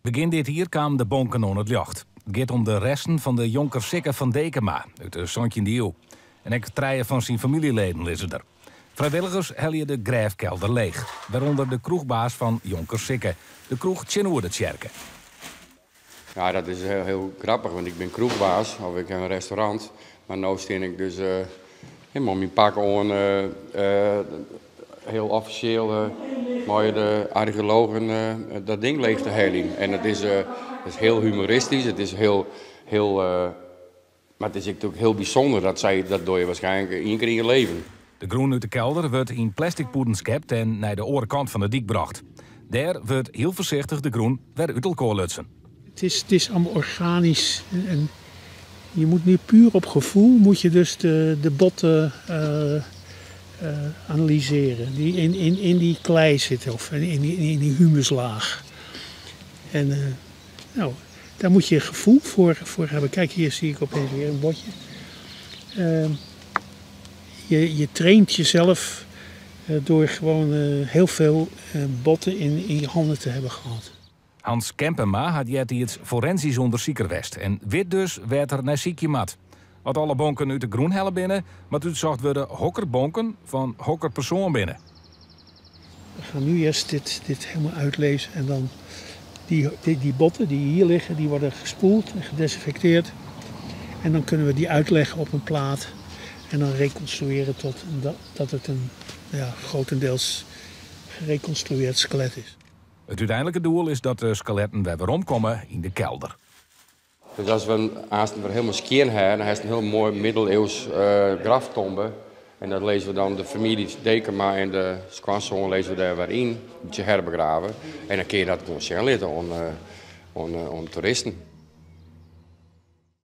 Begin dit jaar kwamen de bonken onder het licht. Het gaat om de resten van de jonker Sikke van Dekema uit de 17e eeuw. En ik treien van zijn familieleden is er. Vrijwilligers helden de graafkelder leeg. Waaronder de kroegbaas van jonker Sikke, de kroeg Tjenoer de Tjerke. Ja, dat is heel grappig, want ik ben kroegbaas, of ik heb een restaurant. Maar nu steen ik dus helemaal mijn pak aan, heel officieel, mooi de archeologen dat ding leeg te halen. En het is heel humoristisch, het is heel maar het is natuurlijk heel bijzonder dat zij dat doe je waarschijnlijk 1 keer in je leven. De groen uit de kelder wordt in plastic poeden skept en naar de orenkant van de dik bracht. Daar wordt heel voorzichtig de groen weer uit elkaar lutsen. Het is allemaal organisch. En je moet nu puur op gevoel moet je dus de botten analyseren. Die in die klei zitten of in die humuslaag. En nou, daar moet je gevoel voor hebben. Kijk, hier zie ik opeens weer een botje. Je traint jezelf door gewoon heel veel botten in je handen te hebben gehad. Hans Kempenma had jet iets forensisch onderzoeker west. En wit dus werd er naar ziekje mat. Wat alle bonken uit de groen hellen binnen, maar toen zocht we de hokkerbonken van hokkerpersoon binnen. We gaan nu eerst dit helemaal uitlezen en dan die botten die hier liggen, die worden gespoeld en gedesinfecteerd. En dan kunnen we die uitleggen op een plaat en dan reconstrueren tot dat het een grotendeels gereconstrueerd skelet is. Het uiteindelijke doel is dat de skeletten weer omkomen in de kelder. Dus als we helemaal skiën hebben, dan is het een heel mooi middeleeuws graftombe. En dat lezen we dan de familie Dekema en de Squanson lezen we daar weer in, een beetje herbegraven. En dan kun je dat gewoon zien laten aan toeristen.